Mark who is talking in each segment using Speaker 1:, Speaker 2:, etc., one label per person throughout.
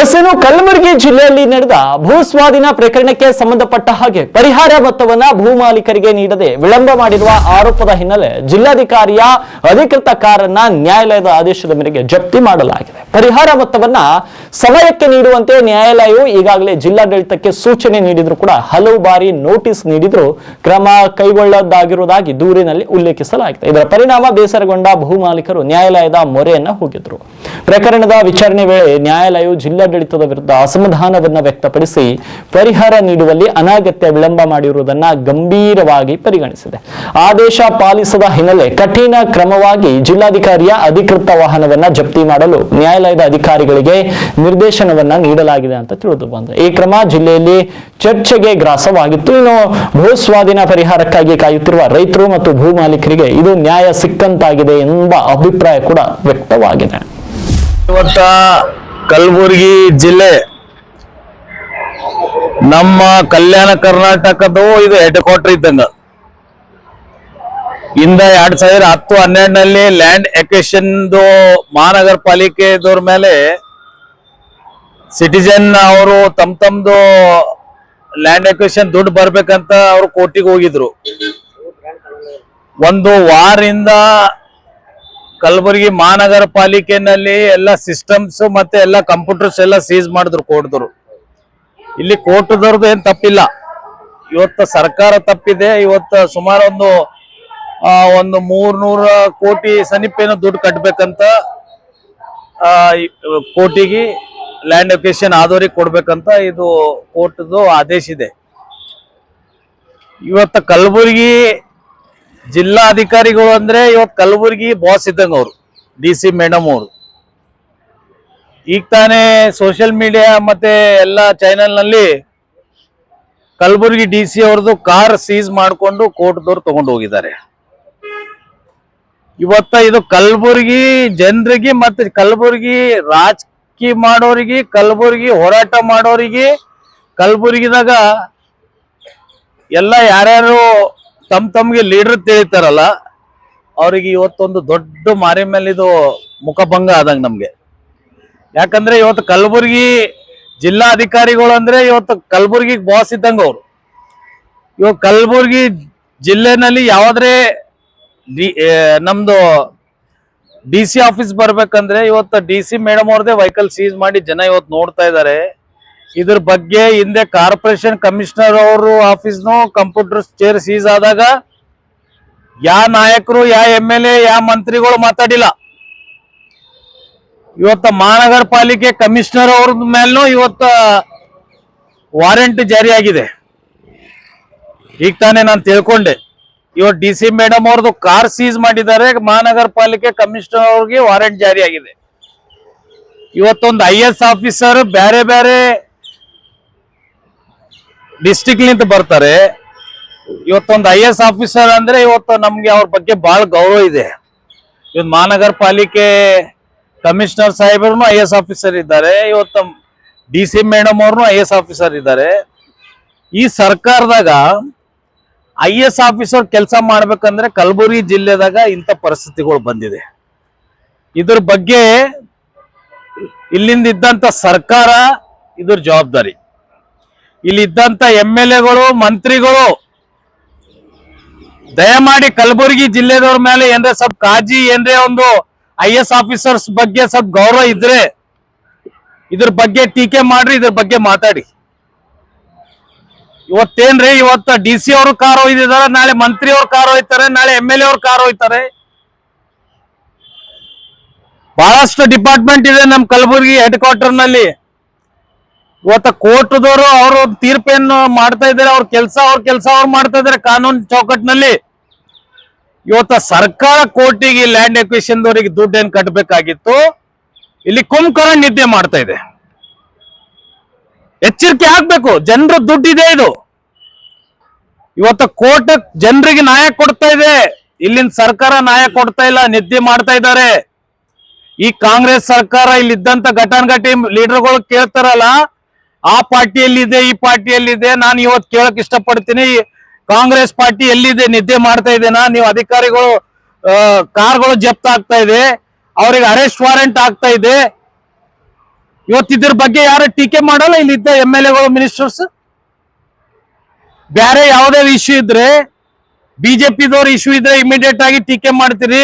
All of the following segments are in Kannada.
Speaker 1: ಎಸ್ಸೇನು ಕಲಬುರಗಿ ಜಿಲ್ಲೆಯಲ್ಲಿ ನಡೆದ ಭೂ ಸ್ವಾಧೀನ ಪ್ರಕರಣಕ್ಕೆ ಸಂಬಂಧಪಟ್ಟ ಹಾಗೆ ಪರಿಹಾರ ಮೊತ್ತವನ್ನ ಭೂ ಮಾಲೀಕರಿಗೆ ನೀಡದೆ ವಿಳಂಬ ಮಾಡಿರುವ ಆರೋಪದ ಹಿನ್ನೆಲೆ ಜಿಲ್ಲಾಧಿಕಾರಿಯ ಅಧಿಕೃತ ಕಾರನ್ನ ನ್ಯಾಯಾಲಯದ ಆದೇಶದ ಮೇರೆಗೆ ಜಪ್ತಿ ಮಾಡಲಾಗಿದೆ. ಪರಿಹಾರ ಮೊತ್ತವನ್ನ ಸಮಯಕ್ಕೆ ನೀಡುವಂತೆ ನ್ಯಾಯಾಲಯವು ಈಗಾಗಲೇ ಜಿಲ್ಲಾಡಳಿತಕ್ಕೆ ಸೂಚನೆ ನೀಡಿದ್ರು ಕೂಡ ಹಲವು ಬಾರಿ ನೋಟಿಸ್ ನೀಡಿದ್ರು ಕ್ರಮ ಕೈಗೊಳ್ಳದಾಗಿರುವುದಾಗಿ ದೂರಿನಲ್ಲಿ ಉಲ್ಲೇಖಿಸಲಾಗಿದೆ. ಇದರ ಪರಿಣಾಮ ಬೇಸರಗೊಂಡ ಭೂ ಮಾಲೀಕರು ನ್ಯಾಯಾಲಯದ ಮೊರೆಯನ್ನ ಹೋಗಿದ್ರು. ಪ್ರಕರಣದ ವಿಚಾರಣೆ ವೇಳೆ ನ್ಯಾಯಾಲಯವು ಜಿಲ್ಲಾಡಳಿತದ ವಿರುದ್ಧ ಅಸಮಾಧಾನವನ್ನ ವ್ಯಕ್ತಪಡಿಸಿ ಪರಿಹಾರ ನೀಡುವಲ್ಲಿ ಅನಗತ್ಯ ವಿಳಂಬ ಮಾಡಿರುವುದನ್ನು ಗಂಭೀರವಾಗಿ ಪರಿಗಣಿಸಿದೆ. ಆದೇಶ ಪಾಲಿಸದ ಹಿನ್ನೆಲೆ ಕಠಿಣ ಕ್ರಮವಾಗಿ ಜಿಲ್ಲಾಧಿಕಾರಿಯ ಅಧಿಕೃತ ವಾಹನವನ್ನ ಜಪ್ತಿ ಮಾಡಲು ನ್ಯಾಯಾಲಯದ ಅಧಿಕಾರಿಗಳಿಗೆ ನಿರ್ದೇಶನವನ್ನ ನೀಡಲಾಗಿದೆ ಅಂತ ತಿಳಿದು ಬಂದಿದೆ. ಈ ಕ್ರಮ ಜಿಲ್ಲೆಯಲ್ಲಿ ಚರ್ಚೆಗೆ ಗ್ರಾಸವಾಗಿತ್ತು. ಇನ್ನು ಭೂ ಸ್ವಾಧೀನ ಪರಿಹಾರಕ್ಕಾಗಿ ಕಾಯುತ್ತಿರುವ ರೈತರು ಮತ್ತು ಭೂ ಮಾಲೀಕರಿಗೆ ಇದು ನ್ಯಾಯ ಸಿಕ್ಕಂತಾಗಿದೆ ಎಂಬ ಅಭಿಪ್ರಾಯ ಕೂಡ ವ್ಯಕ್ತವಾಗಿದೆ.
Speaker 2: ಇವತ್ತ ಕಲಬುರಗಿ ಜಿಲ್ಲೆ ನಮ್ಮ ಕಲ್ಯಾಣ ಕರ್ನಾಟಕದ ಇದು ಹೆಡ್ ಕ್ವಾರ್ಟರ್ ಇದ್ದಂಗ. ಇಂದ 2010-12ನಲ್ಲಿ ಲ್ಯಾಂಡ್ ಎಕ್ವಿಷನ್ ಮಹಾನಗರ ಪಾಲಿಕೆದವ್ರ ಮೇಲೆ ಸಿಟಿಜನ್ ಅವರು ತಮ್ದು ಲ್ಯಾಂಡ್ ಎಕ್ವಿಷನ್ ದುಡ್ಡು ಬರ್ಬೇಕಂತ ಅವರು ಕೋರ್ಟಿಗೆ ಹೋಗಿದ್ರು. ಒಂದು ವಾರದಿಂದ ಕಲಬುರಗಿ ಮಹಾನಗರ ಪಾಲಿಕೆನಲ್ಲಿ ಎಲ್ಲ ಸಿಸ್ಟಮ್ಸ್ ಮತ್ತೆ ಎಲ್ಲ ಕಂಪ್ಯೂಟರ್ಸ್ ಎಲ್ಲ ಸೀಸ್ ಮಾಡಿದ್ರು ಕೋರ್ಟ್ದವರು. ಇಲ್ಲಿ ಕೋರ್ಟ್ದವ್ರದ್ದು ಏನ್ ತಪ್ಪಿಲ್ಲ, ಇವತ್ತು ಸರ್ಕಾರ ತಪ್ಪಿದೆ. ಇವತ್ತು ಸುಮಾರು ಒಂದು 300 ಕೋಟಿ ಸನಿಪೇನು ದುಡ್ಡು ಕಟ್ಬೇಕಂತ ಕೋರ್ಟಿಗೆ ಲ್ಯಾಂಡ್ ಎಕ್ವಿಷನ್ ಆದವ್ರಿಗೆ ಕೊಡ್ಬೇಕಂತ ಇದು ಕೋರ್ಟ್ದು ಆದೇಶ ಇದೆ. ಇವತ್ತು ಕಲಬುರಗಿ ಜಿಲ್ಲಾ ಅಧಿಕಾರಿಗಳು ಅಂದ್ರೆ ಇವತ್ತು ಕಲಬುರಗಿ ಬಾಸ್ ಇದ್ದಂಗ ಅವರು DC ಮೇಡಮ್ ಅವರು. ಈಗ ತಾನೇ ಸೋಷಿಯಲ್ ಮೀಡಿಯಾ ಮತ್ತೆ ಎಲ್ಲ ಚಾನೆಲ್ ನಲ್ಲಿ ಕಲಬುರಗಿ DC ಅವ್ರದ್ದು ಕಾರ್ ಸೀಸ್ ಮಾಡಿಕೊಂಡು ಕೋರ್ಟ್ದವ್ರು ತಗೊಂಡು ಹೋಗಿದ್ದಾರೆ. ಇವತ್ತ ಇದು ಕಲಬುರಗಿ ಜನರಿಗೆ ಮತ್ತೆ ಕಲಬುರಗಿ ರಾಜಕೀಯ ಮಾಡೋರಿಗೆ, ಕಲಬುರಗಿ ಹೋರಾಟ ಮಾಡೋರಿಗೆ, ಕಲಬುರಗಿದಾಗ ಎಲ್ಲ ಯಾರ್ಯಾರು ತಮ್ಗೆ ಲೀಡರ್ ತಿಳಿತಾರಲ್ಲ ಅವ್ರಿಗೆ ಇವತ್ತೊಂದು ದೊಡ್ಡ ಮಾರಿ ಮೇಲೆ ಇದು ಮುಖಭಂಗ ಆದಂಗ ನಮ್ಗೆ. ಯಾಕಂದ್ರೆ ಇವತ್ತು ಕಲಬುರಗಿ ಜಿಲ್ಲಾ ಅಧಿಕಾರಿಗಳು ಅಂದ್ರೆ ಇವತ್ತು ಕಲಬುರಗಿ ಬಾಸ್ ಇದ್ದಂಗ ಅವ್ರು. ಇವಾಗ ಕಲಬುರಗಿ ಜಿಲ್ಲೆನಲ್ಲಿ ಯಾವ್ದ್ರೆ ನಮ್ದು DC ಆಫೀಸ್ ಬರ್ಬೇಕಂದ್ರೆ ಇವತ್ತು DC ಮೇಡಮ್ ಅವ್ರದೇ ವೆಹಿಕಲ್ ಸೀಸ್ ಮಾಡಿ ಜನ ಇವತ್ತು ನೋಡ್ತಾ ಇದ್ದಾರೆ. ಇದ್ರ ಬಗ್ಗೆ ಹಿಂದೆ ಕಾರ್ಪೊರೇಷನ್ ಕಮಿಷನರ್ ಅವರು ಆಫೀಸ್ನು ಕಂಪ್ಯೂಟರ್ ಚೇರ್ ಸೀಸ್ ಆದಾಗ ಯಾವ ನಾಯಕರು, ಯಾವ MLA, ಯಾವ ಮಂತ್ರಿಗಳು ಮಾತಾಡಿಲ್ಲ. ಇವತ್ತ ಮಹಾನಗರ ಪಾಲಿಕೆ ಕಮಿಷನರ್ ಅವ್ರ ಮೇಲೂ ಇವತ್ತ ವಾರೆಂಟ್ ಜಾರಿಯಾಗಿದೆ. ಈಗ ತಾನೇ ನಾನು ತಿಳ್ಕೊಂಡೆ. ಇವತ್ತು DC ಮೇಡಮ್ ಅವ್ರದ್ದು ಕಾರ್ ಸೀಸ್ ಮಾಡಿದ್ದಾರೆ, ಮಹಾನಗರ ಪಾಲಿಕೆ ಕಮಿಷನರ್ ಅವ್ರಿಗೆ ವಾರೆಂಟ್ ಜಾರಿಯಾಗಿದೆ. ಇವತ್ತೊಂದು IS ಆಫೀಸರ್ ಬೇರೆ ಬೇರೆ ಡಿಸ್ಟ್ರಿಕ್ಟ್ ನಿಂತ ಬರ್ತಾರೆ. ಇವತ್ತೊಂದು IS ಆಫೀಸರ್ ಅಂದ್ರೆ ಇವತ್ತು ನಮ್ಗೆ ಅವ್ರ ಬಗ್ಗೆ ಬಹಳ ಗೌರವ ಇದೆ. ಇವತ್ತು ಮಹಾನಗರ ಪಾಲಿಕೆ ಕಮಿಷನರ್ ಸಾಹೇಬರು IS ಆಫೀಸರ್ ಇದ್ದಾರೆ, ಇವತ್ತು DC ಮೇಡಮ್ ಅವ್ರನ್ನು IS ಆಫೀಸರ್ ಇದ್ದಾರೆ. ಈ ಸರ್ಕಾರದಾಗ IS ಆಫೀಸರ್ ಕೆಲಸ ಮಾಡ್ಬೇಕಂದ್ರೆ ಕಲಬುರಗಿ ಜಿಲ್ಲೆದಾಗ ಇಂಥ ಪರಿಸ್ಥಿತಿಗಳು ಬಂದಿದೆ. ಇದ್ರ ಬಗ್ಗೆ ಇಲ್ಲಿಂದ ಇದ್ದಂತ ಸರ್ಕಾರ ಇದ್ರ ಜವಾಬ್ದಾರಿ. ಇಲ್ಲಿದ್ದಂತ MLAಗಳು, ಮಂತ್ರಿಗಳು ದಯಮಾಡಿ ಕಲಬುರಗಿ ಜಿಲ್ಲೆದವ್ರ ಮೇಲೆ ಏನ್ರೆ ಸ್ವಲ್ಪ ಕಾಳಜಿ, ಏನ್ರೆ ಒಂದು IS ಆಫೀಸರ್ಸ್ ಬಗ್ಗೆ ಸ್ವಲ್ಪ ಗೌರವ ಇದ್ರೆ ಇದ್ರ ಬಗ್ಗೆ ಟೀಕೆ ಮಾಡ್ರಿ, ಇದ್ರ ಬಗ್ಗೆ ಮಾತಾಡಿ. ಇವತ್ತೇನ್ರಿ ಇವತ್ತು DC ಅವರು ಕಾರ್ ಒಯ್ದಿದ್ದಾರೆ, ನಾಳೆ ಮಂತ್ರಿ ಅವ್ರ ಕಾರ್ ಒಯ್ತಾರೆ, ನಾಳೆ MLA ಅವ್ರ ಕಾರ್ ಒಯ್ತಾರೆ. ಬಹಳಷ್ಟು ಡಿಪಾರ್ಟ್ಮೆಂಟ್ ಇದೆ ನಮ್ ಕಲಬುರಗಿ ಹೆಡ್ ಕ್ವಾರ್ಟರ್ ನಲ್ಲಿ. ಇವತ್ತ ಕೋರ್ಟ್ದವರು ಅವರು ತೀರ್ಪೇನು ಮಾಡ್ತಾ ಇದ್ದಾರೆ, ಅವ್ರ ಕೆಲಸ ಅವ್ರು ಮಾಡ್ತಾ ಇದ್ದಾರೆ ಕಾನೂನು ಚೌಕಟ್ಟಿನಲ್ಲಿ. ಇವತ್ತ ಸರ್ಕಾರ ಕೋರ್ಟಿಗೆ ಲ್ಯಾಂಡ್ ಎಕ್ವಿಷನ್ ದವರಿಗೆ ದುಡ್ಡು ಏನ್ ಕಟ್ಟಬೇಕಾಗಿತ್ತು, ಇಲ್ಲಿ ಕುಂಭಕರ್ಣ ನಿದ್ದೆ ಮಾಡ್ತಾ ಇದೆ. ಎಚ್ಚರಿಕೆ ಆಗ್ಬೇಕು, ಜನರ ದುಡ್ಡಿದೆ ಇದು. ಇವತ್ತು ಕೋರ್ಟ್ ಜನರಿಗೆ ನ್ಯಾಯ ಕೊಡ್ತಾ ಇದೆ, ಇಲ್ಲಿನ ಸರ್ಕಾರ ನ್ಯಾಯ ಕೊಡ್ತಾ ಇಲ್ಲ, ನಿದ್ದೆ ಮಾಡ್ತಾ ಇದ್ದಾರೆ. ಈ ಕಾಂಗ್ರೆಸ್ ಸರ್ಕಾರ ಇಲ್ಲಿದ್ದಂತ ಘಟಾನುಘಟಿ ಲೀಡರ್ಗಳು ಕೇಳ್ತಾರಲ್ಲ, ಆ ಪಾರ್ಟಿಯಲ್ಲಿದೆ, ಈ ಪಾರ್ಟಿಯಲ್ಲಿದೆ. ನಾನು ಇವತ್ತು ಕೇಳಕ್ ಇಷ್ಟಪಡ್ತೀನಿ, ಕಾಂಗ್ರೆಸ್ ಪಾರ್ಟಿ ಎಲ್ಲಿದೆ? ನಿದ್ದೆ ಮಾಡ್ತಾ ಇದೆನಾ? ನೀವು ಅಧಿಕಾರಿಗಳು ಕಾರ್ಗಳು ಜಪ್ತ ಆಗ್ತಾ ಇದೆ, ಅವ್ರಿಗೆ ಅರೆಸ್ಟ್ ವಾರೆಂಟ್ ಆಗ್ತಾ ಇದೆ. ಇದ್ರ ಬಗ್ಗೆ ಯಾರು ಟೀಕೆ ಮಾಡಲ್ಲ ಇಲ್ಲಿದ್ದ MLA ಮಿನಿಸ್ಟರ್ಸ್. ಬೇರೆ ಯಾವುದೇ ಇಶ್ಯೂ ಇದ್ರೆ ಬಿಜೆಪಿದವ್ರ ಇಶ್ಯೂ ಇದ್ರೆ ಇಮಿಡಿಯೇಟ್ ಆಗಿ ಟೀಕೆ ಮಾಡ್ತೀರಿ.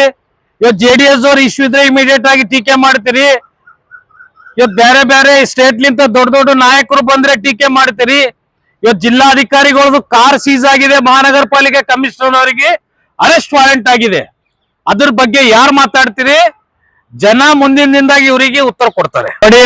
Speaker 2: ಇವತ್ತು JDS ದವ್ರ ಇಶ್ಯೂ ಇದ್ರೆ ಇಮಿಡಿಯೇಟ್ ಆಗಿ ಟೀಕೆ ಮಾಡ್ತೀರಿ. ಇವತ್ತು ಬೇರೆ ಬೇರೆ ಸ್ಟೇಟ್ ಲಿಂತ ದೊಡ್ಡ ದೊಡ್ಡ ನಾಯಕರು ಬಂದ್ರೆ ಟೀಕೆ ಮಾಡ್ತೀರಿ. ಇವತ್ತು ಜಿಲ್ಲಾಧಿಕಾರಿಗಳದ್ದು ಕಾರ್ ಸೀಸ್ ಆಗಿದೆ, ಮಹಾನಗರ ಪಾಲಿಕೆ ಕಮಿಷನರ್ ಅವರಿಗೆ ಅರೆಸ್ಟ್ ವಾರೆಂಟ್ ಆಗಿದೆ. ಅದ್ರ ಬಗ್ಗೆ ಯಾರು ಮಾತಾಡ್ತೀರಿ? ಜನ ಮುಂದಿನದಿಂದಾಗಿ ಇವರಿಗೆ ಉತ್ತರ ಕೊಡ್ತಾರೆ. ನೋಡಿ,